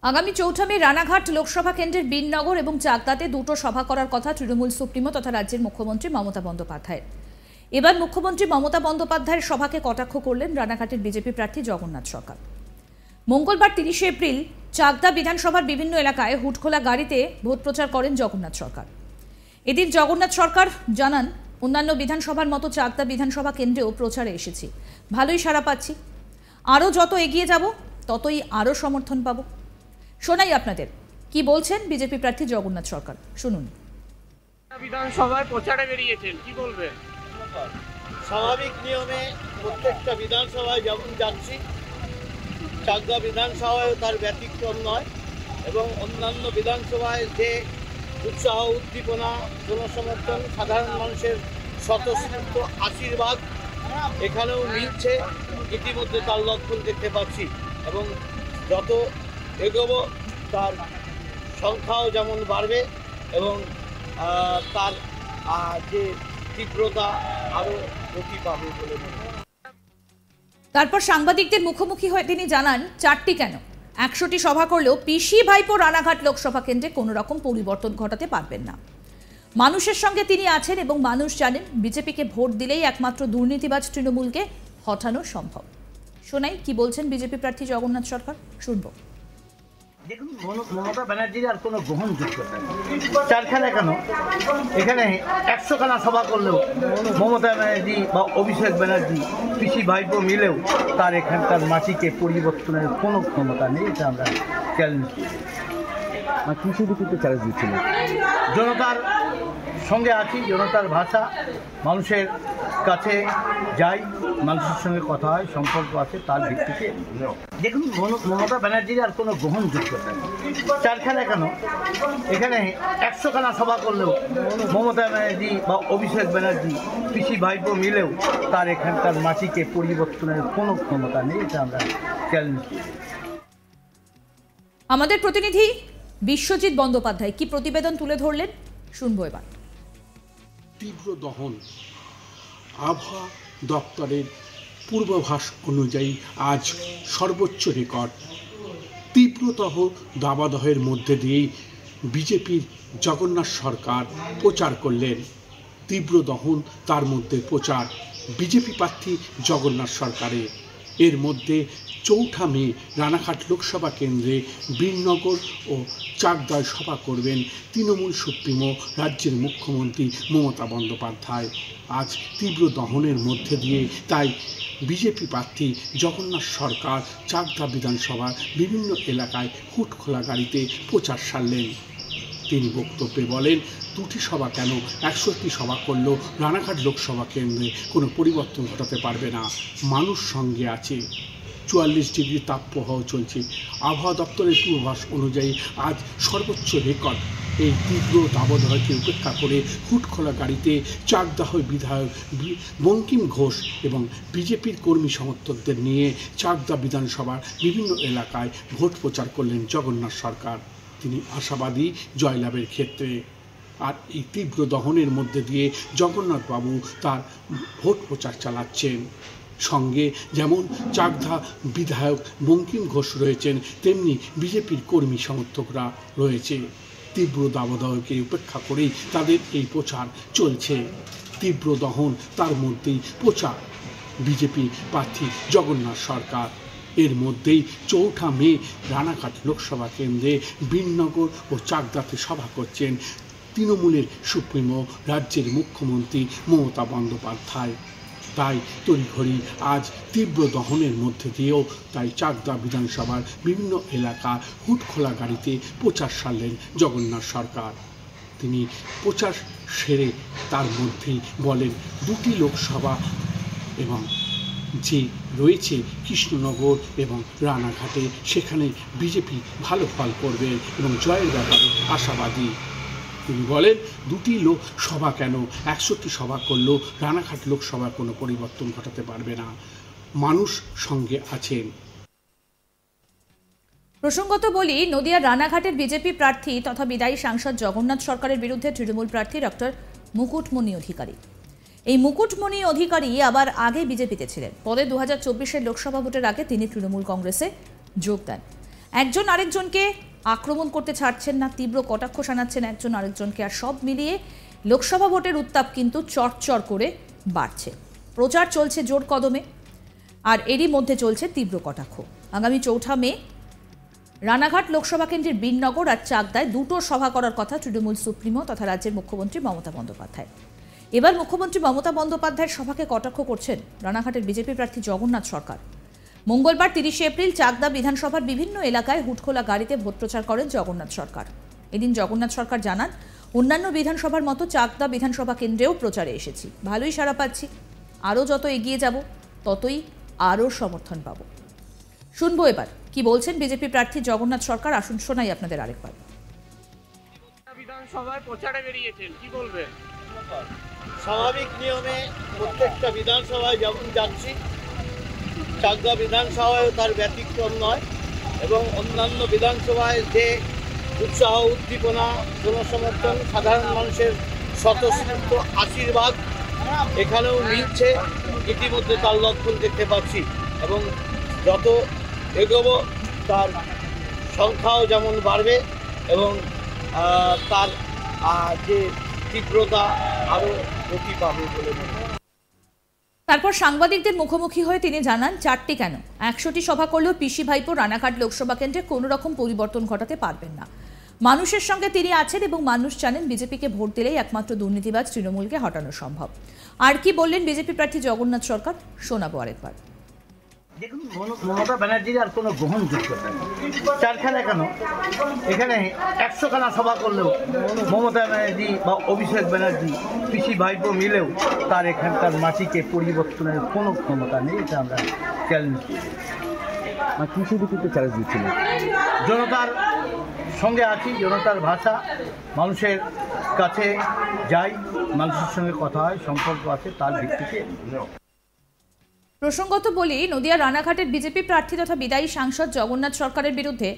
আগামী ৪ মে রানাঘাট লোকসভা কেন্দ্রের বীরনগর এবং চাকদাতে দুটো সভা করার কথা তৃণমূল সুপ্রিমো তথা রাজ্যের মুখ্যমন্ত্রী মমতা বন্দ্যোপাধ্যায়ের। এবার মুখ্যমন্ত্রী মমতা বন্দ্যোপাধ্যায়ের সভাকে কটাক্ষ করলেন রানাঘাটের বিজেপি প্রার্থী জগন্নাথ সরকার। মঙ্গলবার ৩০ এপ্রিল চাকদা বিধানসভার বিভিন্ন এলাকায় হুটখোলা গাড়িতে ভোট প্রচার করেন জগন্নাথ সরকার। এদিন জগন্নাথ সরকার জানান, অন্যান্য বিধানসভার মতো চাকদা বিধানসভা কেন্দ্রেও প্রচারে এসেছি, ভালোই সাড়া পাচ্ছি, আরও যত এগিয়ে যাব ততই আরও সমর্থন পাবো। শোনাই আপনাদের কি বলছেন বিজেপি প্রার্থী জগন্নাথ সরকার, শুনুন। বিধানসভায় প্রচারে বেরিয়েছেন, কি বলবেন? স্বাভাবিক নিয়মে প্রত্যেকটা বিধানসভায় যেমন যাচ্ছি, চাকদা বিধানসভায় তার ব্যতিক্রম নয় এবং অন্যান্য বিধানসভায় যে উৎসাহ উদ্দীপনা জনসমর্থন সাধারণ মানুষের স্বতঃস্ফূর্ত আশীর্বাদ এখানেও মিলছে, ইতিমধ্যে তার লক্ষণ দেখতে পাচ্ছি এবং যত এগোবো তার সংখ্যাও যেমন বাড়বে এবং তার যে তীব্রতা আরও গতি পাবে বলে মনে হয়। তারপর সাংবাদিকদের মুখোমুখি হয়ে তিনি জানান, 4টি কেন 100টি সভা করলেও পিসি ভাইপো রানাঘাট লোকসভা কেন্দ্রে কোনো রকম পরিবর্তন ঘটাতে পারবেন না। মানুষের সঙ্গে তিনি আছেন এবং মানুষ জানেন বিজেপিকে ভোট দিলেই একমাত্র দুর্নীতিবাজ তৃণমূলকে হটানো সম্ভব। শোনাই কি বলছেন বিজেপি প্রার্থী জগন্নাথ সরকার, শুনবো। দেখুন, মমতা ব্যানার্জির আর কোনো গ্রহণযোগ্যতা নেই। চারখানা কেন, এখানে 100খানা সভা করলেও মমতা ব্যানার্জি বা অভিষেক ব্যানার্জি পিসি ভাইপো মিলেও তার এখানকার মাটিকে পরিবর্তনের কোনো ক্ষমতা নেই। এটা আমরা চ্যালেঞ্জ চ্যালেঞ্জ দিচ্ছিল। জনতার সঙ্গে আছি, জনতার ভাষা, মানুষের কাছে যাই, মানুষের সঙ্গে কথা হয়, সম্পর্ক আছে, তার ভিত্তিতে। দেখুন, মমতা ব্যানার্জির আর কোনো গ্রহণযোগ্যতা নেই। চারখানা কেন, এখানে 100খানা সভা করলেও মমতা ব্যানার্জি বা অভিষেক ব্যানার্জি পিসি ভাইপো মিলেও তার এখানকার মাটিকে পরিবর্তনের কোনো ক্ষমতা নেই। এটা আমরা চ্যালেঞ্জ করি। আমাদের প্রতিনিধি বিশ্বজিৎ বন্দ্যোপাধ্যায় কি প্রতিবেদন তুলে ধরলেন, শুনবো এবার। তীব্র দহন, আবহাওয়া দপ্তরের পূর্বাভাস অনুযায়ী আজ সর্বোচ্চ রেকর্ড। তীব্রতর দাবদাহের মধ্যে দিয়েই বিজেপির জগন্নাথ সরকার প্রচার করলেন। তীব্র দহন, তার মধ্যে প্রচার বিজেপি প্রার্থী জগন্নাথ সরকারের। এর মধ্যে 4 মে রানাঘাট লোকসভা কেন্দ্রে বীরনগর ও চাকদায় সভা করবেন তৃণমূল সুপ্রিমো রাজ্যের মুখ্যমন্ত্রী মমতা বন্দ্যোপাধ্যায়। আজ তীব্র দহনের মধ্যে দিয়ে তাই বিজেপি প্রার্থী জগন্নাথ সরকার চাকদা বিধানসভার বিভিন্ন এলাকায় হুটখোলা গাড়িতে প্রচার সারলেন। তিনি বক্তব্যে বলেন, 2টি সভা কেন 100টি সভা করলেও রানাঘাট লোকসভা কেন্দ্রে কোনো পরিবর্তন ঘটাতে পারবে না। মানুষ সঙ্গে আছে। 44 ডিগ্রি তাপপ্রবাহ চলছে। আবহাওয়া দপ্তরের পূর্বাভাস অনুযায়ী আজ সর্বোচ্চ রেকর্ড। এই তীব্র দাবদাহকে উপেক্ষা করে হুটখোলা গাড়িতে চাকদাহ বিধায়ক বঙ্কিম ঘোষ এবং বিজেপির কর্মী সমর্থকদের নিয়ে চাকদা বিধানসভার বিভিন্ন এলাকায় ভোট প্রচার করলেন জগন্নাথ সরকার। তিনি আশাবাদী জয়লাভের ক্ষেত্রে। আর এই তীব্র দহনের মধ্যে দিয়ে জগন্নাথবাবু তার ভোট প্রচার চালাচ্ছেন। সঙ্গে যেমন চাকদা বিধায়ক বঙ্কিম ঘোষ রয়েছেন, তেমনি বিজেপির কর্মী সমর্থকরা রয়েছে। তীব্র দাবদাহকে উপেক্ষা করেই তাদের এই প্রচার চলছে। তীব্র দহন, তার মধ্যেই প্রচার বিজেপি প্রার্থী জগন্নাথ সরকার। এর মধ্যেই 4 মে রানাঘাট লোকসভা কেন্দ্রে বীরনগর ও চাকদাতে সভা করছেন তৃণমূলের সুপ্রিমো রাজ্যের মুখ্যমন্ত্রী মমতা বন্দ্যোপাধ্যায়। তাই তড়িঘড়ি আজ তীব্র দহনের মধ্যে দিয়েও তাই চাকদা বিধানসভার বিভিন্ন এলাকা হুটখোলা গাড়িতে প্রচার সারলেন জগন্নাথ সরকার। তিনি প্রচার সেরে তার মধ্যেই বলেন, 2টি লোকসভা এবং যে রয়েছে কৃষ্ণনগর এবং রানাঘাটে, সেখানে বিজেপি ভালো ফল করবে এবং জয়ের ব্যাপারে আশাবাদী। তিনি বলেন, 2টি লোকসভা কেন 100টি সভা করলেও রানাঘাট লোকসভার কোনো পরিবর্তন ঘটাতে পারবে না। মানুষ সঙ্গে আছেন। প্রসঙ্গত বলি, নদিয়ার রানাঘাটের বিজেপি প্রার্থী তথা বিদায়ী সাংসদ জগন্নাথ সরকারের বিরুদ্ধে তৃণমূল প্রার্থী ডক্টর মুকুটমণি অধিকারী। এই মুকুটমণি অধিকারী আবার আগে বিজেপিতে ছিলেন। পরে 2024-এর লোকসভা ভোটের আগে তিনি তৃণমূল কংগ্রেসে যোগ দেন। একজন আরেকজনকে আক্রমণ করতে ছাড়ছেন না, তীব্র কটাক্ষ শানাচ্ছেন একজন আরেকজনকে। আর সব মিলিয়ে লোকসভা ভোটের উত্তাপ কিন্তু চড়চড় করে বাড়ছে। প্রচার চলছে জোর কদমে, আর এরই মধ্যে চলছে তীব্র কটাক্ষ। আগামী 4 মে রানাঘাট লোকসভা কেন্দ্রের বিননগর আর চাকদায় দুটো সভা করার কথা তৃণমূল সুপ্রিমো তথা রাজ্যের মুখ্যমন্ত্রী মমতা বন্দ্যোপাধ্যায়। এবার মুখ্যমন্ত্রী মমতা বন্দ্যোপাধ্যায়ের সভাকে কটাক্ষ করছেন রানাঘাটের বিজেপি প্রার্থী জগন্নাথ সরকার। মঙ্গলবার 30 এপ্রিল চাকদা বিধানসভার বিভিন্ন এলাকায় হুটখোলা গাড়িতে ভোট প্রচার করেন জগন্নাথ সরকার। এদিন জগন্নাথ সরকার জানান, অন্যান্য বিধানসভার মতো চাকদা বিধানসভা কেন্দ্রেও প্রচারে এসেছি, ভালোই সাড়া পাচ্ছি, আরও যত এগিয়ে যাব ততই আরও সমর্থন পাব। শুনবো এবার কি বলছেন বিজেপি প্রার্থী জগন্নাথ সরকার। আসুন শোনাই আপনাদের আরেকবার। বিধানসভায় প্রচারে বেরিয়েছেন, কি বলবেন? স্বাভাবিক নিয়মে প্রত্যেকটা বিধানসভায় যেমন যাচ্ছি, চাকদা বিধানসভায় তার ব্যতিক্রম নয়। এবং অন্যান্য বিধানসভায় যে উৎসাহ উদ্দীপনা, জনসমর্থন, সাধারণ মানুষের স্বতঃস্ফূর্ত আশীর্বাদ এখানেও মিলছে, ইতিমধ্যে তার লক্ষণ দেখতে পাচ্ছি। এবং যত এগোবো তার সংখ্যাও যেমন বাড়বে এবং তার যে তীব্রতা আরও গতি পাবে বলে মনে হয়। তারপর সাংবাদিকদের মুখোমুখি হয়ে তিনি জানান, 4টি কেন 100টি সভা করলেও পিসি ভাইপো রানাঘাট লোকসভা কেন্দ্রে কোনো রকম পরিবর্তন ঘটাতে পারবেন না। মানুষের সঙ্গে তিনি আছেন এবং মানুষ জানেন বিজেপিকে ভোট দিলেই একমাত্র দুর্নীতিবাজ তৃণমূলকে হটানো সম্ভব। আর কি বললেন বিজেপি প্রার্থী জগন্নাথ সরকার, শোনাবো আরেকবার। দেখুন, মমতা ব্যানার্জির আর কোনো গ্রহণযোগ্যতা নেই। 4খানা কেন, এখানে 100খানা সভা করলেও মমতা ব্যানার্জি বা অভিষেক ব্যানার্জি, পিসি ভাইপো মিলেও তার এখানকার মাটিকে পরিবর্তনের কোনো ক্ষমতা নেই। এটা আমরা চ্যালেঞ্জ চ্যালেঞ্জ দিচ্ছি। জনতার সঙ্গে আছি, জনতার ভাষা, মানুষের কাছে যাই, মানুষের সঙ্গে কথা হয়, সম্পর্ক আছে, তার ভিত্তিতে। প্রসঙ্গত বলি, নদিয়া রানাঘাটের বিজেপি প্রার্থী তথা বিদায়ী সাংসদ জগন্নাথ সরকারের বিরুদ্ধে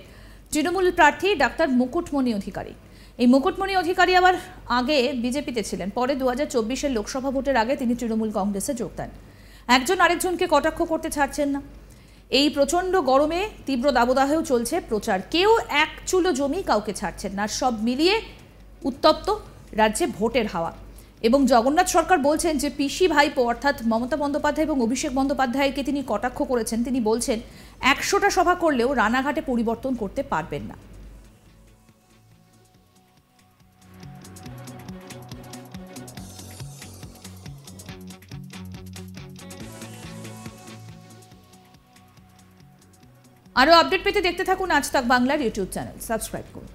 তৃণমূল প্রার্থী ডাক্তার মুকুটমণি অধিকারী। এই মুকুটমণি অধিকারী আবার আগে বিজেপিতে ছিলেন, পরে 2024-এর লোকসভা ভোটের আগে তিনি তৃণমূল কংগ্রেসে যোগ দেন। একজন আরেকজনকে কটাক্ষ করতে ছাড়ছেন না। এই প্রচণ্ড গরমে তীব্র দাবদাহেও চলছে প্রচার। কেউ এক চুলো জমি কাউকে ছাড়ছেন না। সব মিলিয়ে উত্তপ্ত রাজ্যে ভোটের হাওয়া। এবং জগন্নাথ সরকার বলছেন যে পিসি ভাইপো অর্থাৎ মমতা বন্দ্যোপাধ্যায় এবং অভিষেক বন্দ্যোপাধ্যায়কে তিনি কটাক্ষ করেছেন। তিনি বলছেন 100টা সভা করলেও রানাঘাটে পরিবর্তন করতে পারবেন না। আরও আপডেট পেতে দেখতে থাকুন আজ তাক বাংলার ইউটিউব চ্যানেল, সাবস্ক্রাইব করুন।